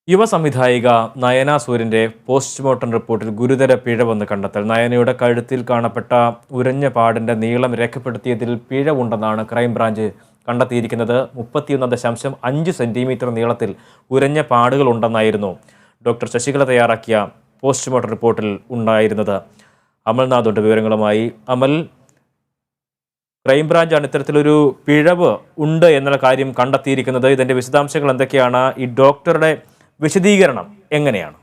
യുവ സംവിധായിക നയന സൂര്യന്റെ പോസ്റ്റ്മോർട്ടം റിപ്പോർട്ടിൽ ഗുരുതര പിഴവെന്ന് കണ്ടെത്തൽ. നയനയുടെ കഴുത്തിൽ കാണപ്പെട്ട ഉരഞ്ഞ പാടിന്റെ നീളം രേഖപ്പെടുത്തിയതിൽ പിഴവുണ്ടെന്നാണ് ക്രൈംബ്രാഞ്ച് കണ്ടെത്തിയിരിക്കുന്നത്. 31.5 സെന്റിമീറ്റർ നീളത്തിൽ ഉരഞ്ഞ പാടുകൾ ഉണ്ടെന്നായിരുന്നു ഡോക്ടർ ശശികല തയ്യാറാക്കിയ പോസ്റ്റ്മോർട്ടം റിപ്പോർട്ടിൽ ഉണ്ടായിരുന്നത്. അമൽനാഥുണ്ട് വിവരങ്ങളുമായി. അമൽ, ക്രൈംബ്രാഞ്ചാണ് ഇത്തരത്തിലൊരു പിഴവ് ഉണ്ട് എന്നുള്ള കാര്യം കണ്ടെത്തിയിരിക്കുന്നത്. ഇതിന്റെ വിശദാംശങ്ങൾ എന്തൊക്കെയാണ്? ഈ ഡോക്ടറുടെ വിശദീകരണം എങ്ങനെയാണ്?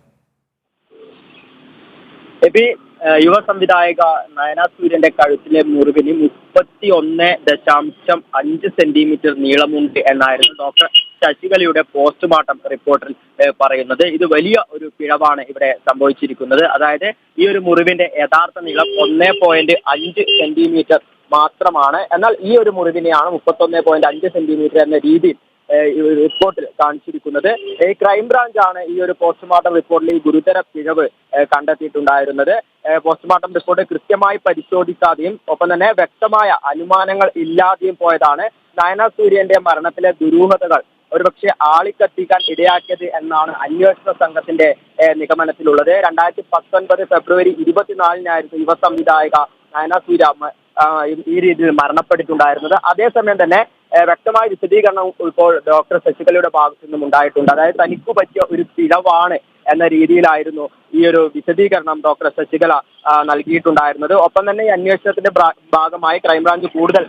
യുവ സംവിധായക നയന സൂര്യന്റെ കഴുത്തിലെ മുറിവിന് 31.5 സെന്റിമീറ്റർ നീളമുണ്ട് എന്നായിരുന്നു ഡോക്ടർ ശശികലയുടെ പോസ്റ്റ്മോർട്ടം റിപ്പോർട്ടിൽ പറയുന്നത്. ഇത് വലിയ ഒരു പിഴവാണ് ഇവിടെ സംഭവിച്ചിരിക്കുന്നത്. അതായത് ഈ ഒരു മുറിവിന്റെ യഥാർത്ഥ നീളം 1.5 സെന്റിമീറ്റർ മാത്രമാണ്. എന്നാൽ ഈ ഒരു മുറിവിനെയാണ് 31.5 സെന്റിമീറ്റർ എന്ന രീതിയിൽ റിപ്പോർട്ടിൽ കാണിച്ചിരിക്കുന്നത്. ക്രൈംബ്രാഞ്ചാണ് ഈ ഒരു പോസ്റ്റ്മോർട്ടം റിപ്പോർട്ടിൽ ഈ ഗുരുതര പിഴവ് കണ്ടെത്തിയിട്ടുണ്ടായിരുന്നത്. പോസ്റ്റ്മോർട്ടം റിപ്പോർട്ട് കൃത്യമായി പരിശോധിക്കാതെയും ഒപ്പം തന്നെ വ്യക്തമായ അനുമാനങ്ങൾ ഇല്ലാതെയും പോയതാണ് നയന സൂര്യന്റെ മരണത്തിലെ ദുരൂഹതകൾ ഒരുപക്ഷെ ആളിക്കത്തിക്കാൻ ഇടയാക്കിയത് എന്നാണ് അന്വേഷണ സംഘത്തിന്റെ നിഗമനത്തിലുള്ളത്. 2019 ഫെബ്രുവരി 24-നായിരുന്നു യുവ സംവിധായക നയന സൂര്യ ഈ രീതിയിൽ മരണപ്പെട്ടിട്ടുണ്ടായിരുന്നത്. അതേസമയം തന്നെ വ്യക്തമായ വിശദീകരണം ഇപ്പോൾ ഡോക്ടർ ശശികലയുടെ ഭാഗത്തു നിന്നും ഉണ്ടായിട്ടുണ്ട്. അതായത് തനിക്കു പറ്റിയ ഒരു പിഴവാണ് എന്ന രീതിയിലായിരുന്നു ഈ ഒരു വിശദീകരണം ഡോക്ടർ ശശികല നൽകിയിട്ടുണ്ടായിരുന്നത്. ഒപ്പം തന്നെ ഈ അന്വേഷണത്തിന്റെ ഭാഗമായി ക്രൈംബ്രാഞ്ച് കൂടുതൽ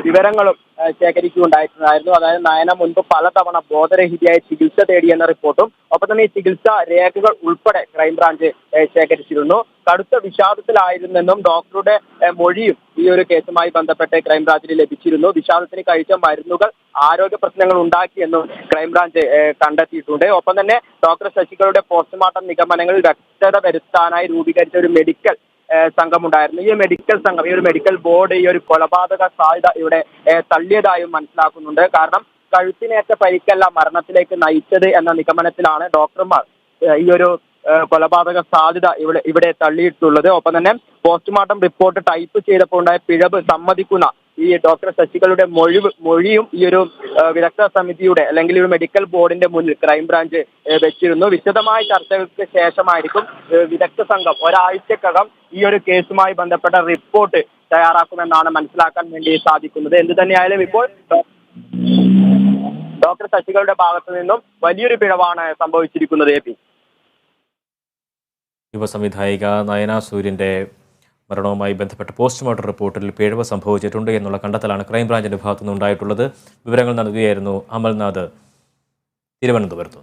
വിവരങ്ങളും ശേഖരിക്കുകയുണ്ടായിട്ടുണ്ടായിരുന്നു. അതായത് നയന മുൻപ് പലതവണ ബോധരഹിതയായി ചികിത്സ തേടിയെന്ന റിപ്പോർട്ടും ഒപ്പം തന്നെ ഈ ചികിത്സാ രേഖകൾ ഉൾപ്പെടെ ക്രൈംബ്രാഞ്ച് ശേഖരിച്ചിരുന്നു. കടുത്ത വിഷാദത്തിലായിരുന്നെന്നും ഡോക്ടറുടെ മൊഴിയും ഈ ഒരു കേസുമായി ബന്ധപ്പെട്ട് ക്രൈംബ്രാഞ്ചിന് ലഭിച്ചിരുന്നു. വിഷാദത്തിന് കഴിച്ച മരുന്നുകൾ ആരോഗ്യ പ്രശ്നങ്ങൾ ഉണ്ടാക്കിയെന്നും ക്രൈംബ്രാഞ്ച് കണ്ടെത്തിയിട്ടുണ്ട്. ഒപ്പം തന്നെ ഡോക്ടർ ശശികലയുടെ പോസ്റ്റ്മോർട്ടം നിഗമനങ്ങളിൽ വ്യക്തത വരുത്താനായി രൂപീകരിച്ച ഒരു മെഡിക്കൽ സംഘമുണ്ടായിരുന്നു. ഈ മെഡിക്കൽ സംഘം, ഈ ഒരു മെഡിക്കൽ ബോർഡ് ഈ ഒരു കൊലപാതക സാധ്യത ഇവിടെ തള്ളിയതായും മനസ്സിലാക്കുന്നുണ്ട്. കാരണം കഴുത്തിനേറ്റ പരിക്കല്ല മരണത്തിലേക്ക് നയിച്ചത് എന്ന നിഗമനത്തിലാണ് ഡോക്ടർമാർ ഈ ഒരു കൊലപാതക സാധ്യത ഇവിടെ തള്ളിയിട്ടുള്ളത്. ഒപ്പം തന്നെ പോസ്റ്റ്മോർട്ടം റിപ്പോർട്ട് ടൈപ്പ് ചെയ്തപ്പോൾ ഉണ്ടായ പിഴവ് സമ്മതിക്കുന്ന ഈ ഡോക്ടർ ശശികലയുടെ മൊഴിയും ഈ ഒരു വിദഗ്ധ സമിതിയുടെ അല്ലെങ്കിൽ ഒരു മെഡിക്കൽ ബോർഡിന്റെ മുന്നിൽ ക്രൈംബ്രാഞ്ച് വെച്ചിരുന്നു. വിശദമായ ചർച്ചകൾക്ക് ശേഷമായിരിക്കും വിദഗ്ധ സംഘം ഒരാഴ്ചക്കകം ഈ ഒരു കേസുമായി ബന്ധപ്പെട്ട റിപ്പോർട്ട് തയ്യാറാക്കുമെന്നാണ് മനസ്സിലാക്കാൻ വേണ്ടി സാധിക്കുന്നത്. എന്ത് തന്നെയായാലും ഇപ്പോൾ ഡോക്ടർ ശശികലയുടെ ഭാഗത്തു നിന്നും വലിയൊരു പിഴവാണ് സംഭവിച്ചിരിക്കുന്നത്. യുവ സംവിധായിക നയന സൂര്യന്റെ മരണവുമായി ബന്ധപ്പെട്ട പോസ്റ്റ്മോർട്ടം റിപ്പോർട്ടിൽ പിഴവ് സംഭവിച്ചിട്ടുണ്ട് എന്നുള്ള കണ്ടെത്തലാണ് ക്രൈംബ്രാഞ്ചിന്റെ ഭാഗത്തുനിന്ന് ഉണ്ടായിട്ടുള്ളത്. വിവരങ്ങൾ നൽകുകയായിരുന്നു അമൽനാഥ്, തിരുവനന്തപുരത്ത്.